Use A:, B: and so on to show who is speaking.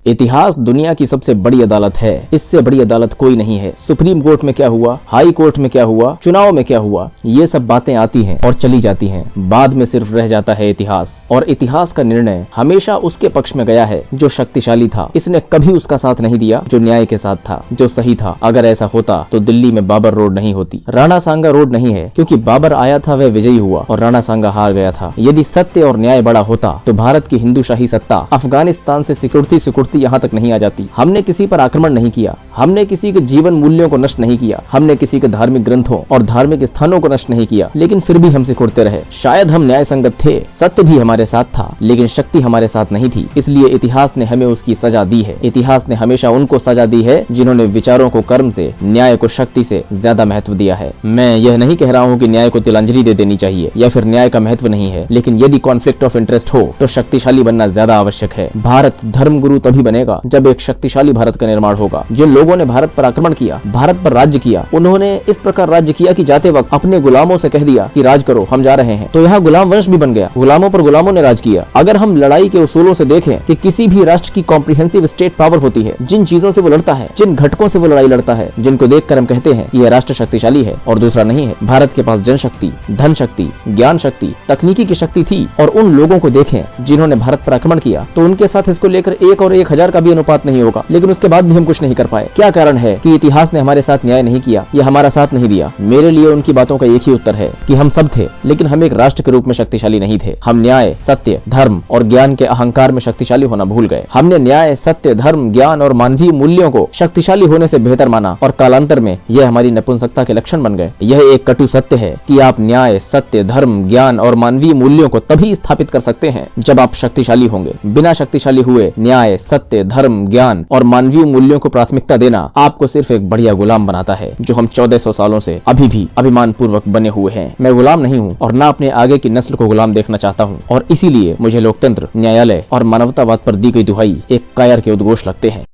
A: इतिहास दुनिया की सबसे बड़ी अदालत है। इससे बड़ी अदालत कोई नहीं है। सुप्रीम कोर्ट में क्या हुआ, हाई कोर्ट में क्या हुआ, चुनाव में क्या हुआ, ये सब बातें आती हैं और चली जाती हैं। बाद में सिर्फ रह जाता है इतिहास। और इतिहास का निर्णय हमेशा उसके पक्ष में गया है जो शक्तिशाली था। इसने कभी उसका साथ नहीं दिया जो न्याय के साथ था, जो सही था। अगर ऐसा होता तो दिल्ली में बाबर रोड नहीं होती, राणा सांगा रोड नहीं है, क्योंकि बाबर आया था, वह विजयी हुआ और राणा सांगा हार गया था। यदि सत्य और न्याय बड़ा होता तो भारत की हिंदूशाही सत्ता अफगानिस्तान से सिकुड़ती यहाँ तक नहीं आ जाती। हमने किसी पर आक्रमण नहीं किया, हमने किसी के जीवन मूल्यों को नष्ट नहीं किया, हमने किसी के धार्मिक ग्रंथों और धार्मिक स्थानों को नष्ट नहीं किया, लेकिन फिर भी हम सिकुड़ते रहे। शायद हम न्याय संगत थे, सत्य भी हमारे साथ था, लेकिन शक्ति हमारे साथ नहीं थी। इसलिए इतिहास ने हमें उसकी सजा दी है। इतिहास ने हमेशा उनको सजा दी है जिन्होंने विचारों को कर्म से, न्याय को शक्ति से ज्यादा महत्व दिया है। मैं यह नहीं कह रहा हूँ कि न्याय को तिलांजलि दे देनी चाहिए या फिर न्याय का महत्व नहीं है, लेकिन यदि कॉन्फ्लिक्ट ऑफ इंटरेस्ट हो तो शक्तिशाली बनना ज्यादा आवश्यक है। भारत धर्म गुरु तभी बनेगा जब एक शक्तिशाली भारत का निर्माण होगा। जिन लोगों ने भारत पर आक्रमण किया, भारत पर राज्य किया, उन्होंने इस प्रकार राज्य किया कि जाते वक्त अपने गुलामों से कह दिया कि राज करो, हम जा रहे हैं। तो यहाँ गुलाम वंश भी बन गया, गुलामों पर गुलामों ने राज किया। अगर हम लड़ाई के उसूलों से देखें कि किसी भी राष्ट्र की कॉम्प्रिहेंसिव स्टेट पावर होती है, जिन चीजों से वो लड़ता है, जिन घटकों से वो लड़ाई लड़ता है, जिनको देखकर हम कहते हैं कि यह राष्ट्र शक्तिशाली है और दूसरा नहीं है। भारत के पास जनशक्ति, धन शक्ति, ज्ञान शक्ति, तकनीकी की शक्ति थी। और उन लोगों को देखें जिन्होंने भारत पर आक्रमण किया, तो उनके साथ इसको लेकर 1 और 1000 का भी अनुपात नहीं होगा, लेकिन उसके बाद भी हम कुछ नहीं कर पाए। क्या कारण है कि इतिहास ने हमारे साथ न्याय नहीं किया या हमारा साथ नहीं दिया? मेरे लिए उनकी बातों का एक ही उत्तर है कि हम सब थे, लेकिन हम एक राष्ट्र के रूप में शक्तिशाली नहीं थे। हम न्याय, सत्य, धर्म और ज्ञान के अहंकार में शक्तिशाली होना भूल गए। हमने न्याय, सत्य, धर्म, ज्ञान और मानवीय मूल्यों को शक्तिशाली होने से बेहतर माना और कालांतर में यह हमारी नपुंसकता के लक्षण बन गए। यह एक कटु सत्य है कि आप न्याय, सत्य, धर्म, ज्ञान और मानवीय मूल्यों को तभी स्थापित कर सकते हैं जब आप शक्तिशाली होंगे। बिना शक्तिशाली हुए न्याय, सत्य, धर्म, ज्ञान और मानवीय मूल्यों को प्राथमिकता देना आपको सिर्फ एक बढ़िया गुलाम बनाता है, जो हम 1400 सालों से अभी भी अभिमान पूर्वक बने हुए हैं। मैं गुलाम नहीं हूँ और न अपने आगे की नस्ल को गुलाम देखना चाहता हूँ, और इसीलिए मुझे लोकतंत्र, न्यायालय और मानवतावाद पर दी गई दुहाई एक कायर के उद्घोष लगते हैं।